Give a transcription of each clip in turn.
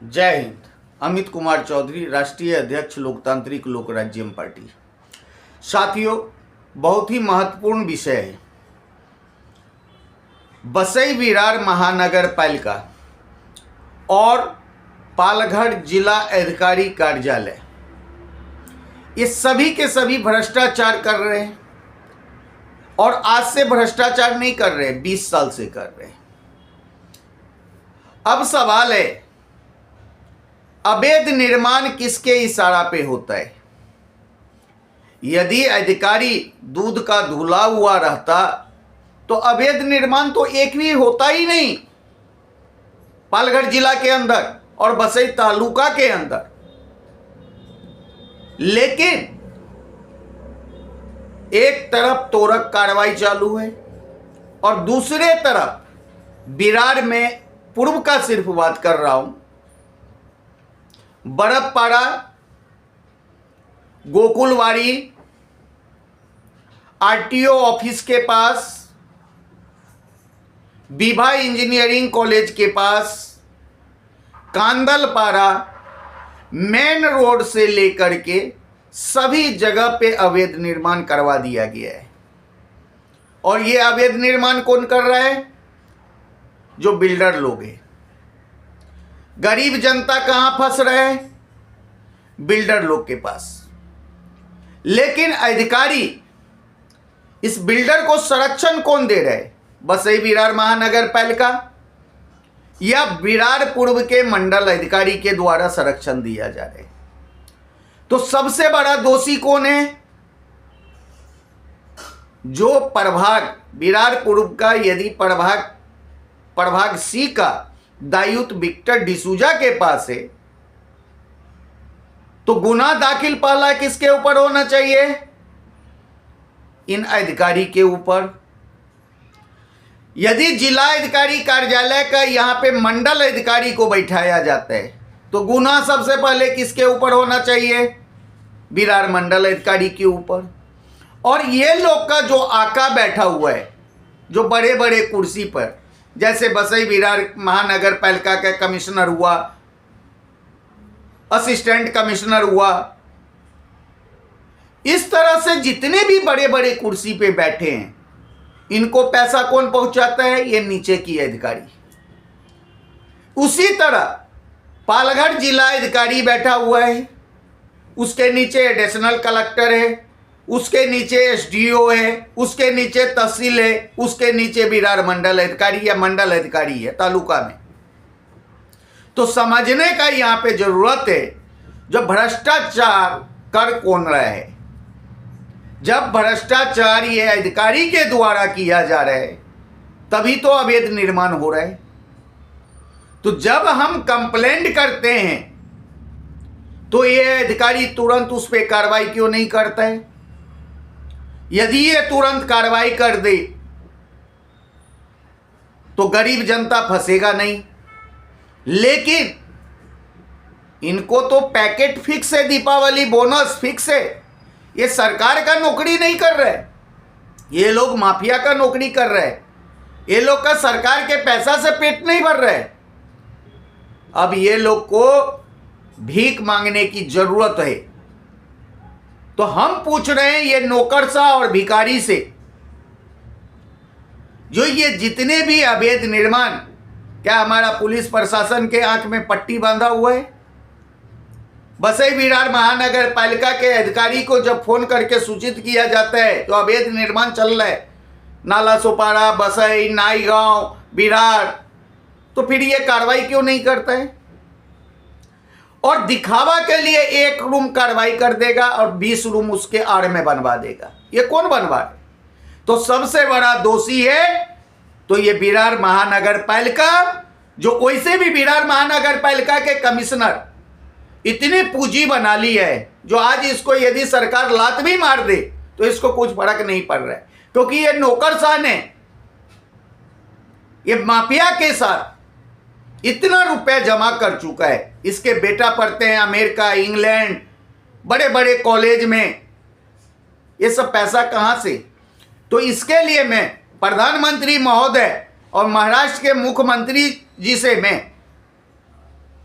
जय हिंद। अमित कुमार चौधरी, राष्ट्रीय अध्यक्ष लोकतांत्रिक लोक राज्यम पार्टी। साथियों, बहुत ही महत्वपूर्ण विषय है। बसई विरार महानगर पालिका और पालघर जिला अधिकारी कार्यालय ये सभी के सभी भ्रष्टाचार कर रहे हैं और आज से भ्रष्टाचार नहीं कर रहे, 20 साल से कर रहे हैं। अब सवाल है, अवैध निर्माण किसके इशारा पे होता है? यदि अधिकारी दूध का धुला हुआ रहता तो अवैध निर्माण तो एक भी होता ही नहीं पालघर जिला के अंदर और बसई तालुका के अंदर। लेकिन एक तरफ तोरक कार्रवाई चालू है और दूसरे तरफ विरार में, पूर्व का सिर्फ बात कर रहा हूं, बरफपाड़ा, गोकुलवाड़ी, आरटीओ ऑफिस के पास, विभा इंजीनियरिंग कॉलेज के पास, कांदलपाड़ा, मेन रोड से लेकर के सभी जगह पे अवैध निर्माण करवा दिया गया है। और ये अवैध निर्माण कौन कर रहा है? जो बिल्डर लोग हैं। गरीब जनता कहां फंस रहे हैं? बिल्डर लोग के पास। लेकिन अधिकारी इस बिल्डर को संरक्षण कौन दे रहे? बसई विरार महानगर पालिका या विरार पूर्व के मंडल अधिकारी के द्वारा संरक्षण दिया जा रहा है। तो सबसे बड़ा दोषी कौन है? जो प्रभाग विरार पूर्व का, यदि प्रभाग सी का दायूत विक्टर डिसूजा के पास है तो गुना दाखिल पहला किसके ऊपर होना चाहिए? इन अधिकारी के ऊपर। यदि जिला अधिकारी कार्यालय का यहां पे मंडल अधिकारी को बैठाया जाता है तो गुना सबसे पहले किसके ऊपर होना चाहिए? विरार मंडल अधिकारी के ऊपर। और ये लोग का जो आका बैठा हुआ है, जो बड़े बड़े कुर्सी पर, जैसे बसई विरार महानगर पालिका का कमिश्नर हुआ, असिस्टेंट कमिश्नर हुआ, इस तरह से जितने भी बड़े बड़े कुर्सी पे बैठे हैं, इनको पैसा कौन पहुंचाता है? ये नीचे की अधिकारी। उसी तरह पालघर जिला अधिकारी बैठा हुआ है, उसके नीचे एडिशनल कलेक्टर है, उसके नीचे एसडीओ है, उसके नीचे तहसील है, उसके नीचे विरार मंडल अधिकारी या मंडल अधिकारी है तालुका में। तो समझने का यहां पे जरूरत है, जो भ्रष्टाचार कर कौन रहा है। जब भ्रष्टाचार ये अधिकारी के द्वारा किया जा रहा है तभी तो अवैध निर्माण हो रहा है। तो जब हम कंप्लेंट करते हैं तो ये अधिकारी तुरंत उस पर कार्रवाई क्यों नहीं करता है? यदि ये तुरंत कार्रवाई कर दे तो गरीब जनता फंसेगा नहीं। लेकिन इनको तो पैकेट फिक्स है, दीपावली बोनस फिक्स है। ये सरकार का नौकरी नहीं कर रहे, ये लोग माफिया का नौकरी कर रहे हैं। ये लोग का सरकार के पैसा से पेट नहीं भर रहे। अब ये लोग को भीख मांगने की जरूरत है। तो हम पूछ रहे हैं ये नौकरशाह और भिखारी से, जो ये जितने भी अवैध निर्माण, क्या हमारा पुलिस प्रशासन के आंख में पट्टी बांधा हुआ है? बसई विरार महानगर पालिका के अधिकारी को जब फोन करके सूचित किया जाता है तो अवैध निर्माण चल रहा है नाला सोपारा, बसई, नाईगांव, विरार, तो फिर ये कार्रवाई क्यों नहीं करता है? और दिखावा के लिए एक रूम कार्रवाई कर देगा और 20 रूम उसके आड़ में बनवा देगा। ये कौन बनवा रहे? तो सबसे बड़ा दोषी है तो ये विरार महानगर पालिका, जो वैसे भी विरार महानगर पालिका के कमिश्नर इतनी पूंजी बना ली है, जो आज इसको यदि सरकार लात भी मार दे तो इसको कुछ फर्क नहीं पड़ रहा है, क्योंकि ये नौकरशाह ने ये माफिया के साथ इतना रुपए जमा कर चुका है। इसके बेटा पढ़ते हैं अमेरिका, इंग्लैंड, बड़े बड़े कॉलेज में। ये सब पैसा कहां से? तो इसके लिए मैं प्रधानमंत्री महोदय और महाराष्ट्र के मुख्यमंत्री जी से मैं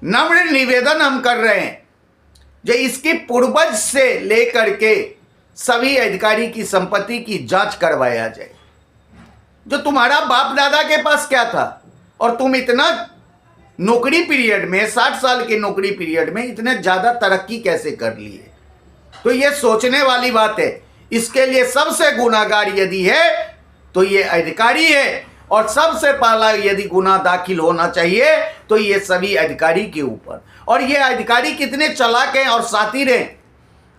नम्र निवेदन हम कर रहे हैं जो इसकी पूर्वज से लेकर के सभी अधिकारी की संपत्ति की जांच करवाया जाए। जो तुम्हारा बाप दादा के पास क्या था और तुम इतना नौकरी पीरियड में 60 साल के नौकरी पीरियड में इतने ज़्यादा तरक्की कैसे कर लिए, तो ये सोचने वाली बात है। इसके लिए सबसे गुनाहगार यदि है तो ये अधिकारी है, और सबसे पहला यदि गुनाह दाखिल होना चाहिए तो ये सभी अधिकारी के ऊपर। और ये अधिकारी कितने चालाक हैं और शातिर हैं,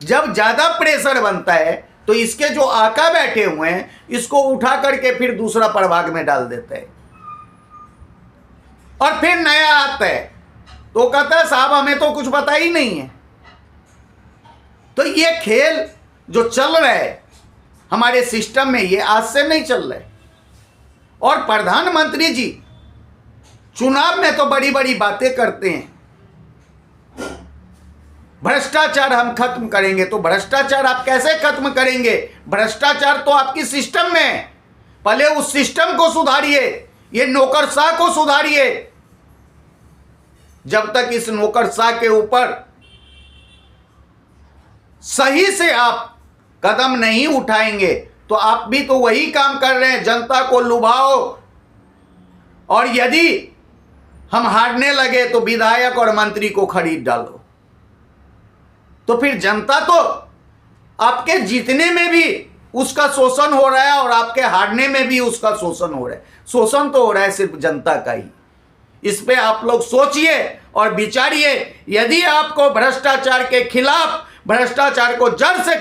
जब ज़्यादा प्रेशर बनता है तो इसके जो आका बैठे हुए हैं इसको उठा करके फिर दूसरा प्रभाग में डाल देते हैं, और फिर नया आता है तो कहता है साहब हमें तो कुछ पता ही नहीं है। तो ये खेल जो चल रहा है हमारे सिस्टम में, ये आज से नहीं चल रहा है। और प्रधानमंत्री जी चुनाव में तो बड़ी बड़ी बातें करते हैं, भ्रष्टाचार हम खत्म करेंगे। तो भ्रष्टाचार आप कैसे खत्म करेंगे? भ्रष्टाचार तो आपकी सिस्टम में है, पहले उस सिस्टम को सुधारिए, ये नौकरशाह को सुधारिए। जब तक इस नौकरशाह के ऊपर सही से आप कदम नहीं उठाएंगे तो आप भी तो वही काम कर रहे हैं, जनता को लुभाओ। और यदि हम हारने लगे तो विधायक और मंत्री को खरीद डालो, तो फिर जनता तो आपके जीतने में भी उसका शोषण हो रहा है और आपके हारने में भी उसका शोषण हो रहा है। शोषण तो हो रहा है सिर्फ जनता का ही। इस पे आप लोग सोचिए और विचारिए। यदि आपको भ्रष्टाचार के खिलाफ, भ्रष्टाचार को जड़ से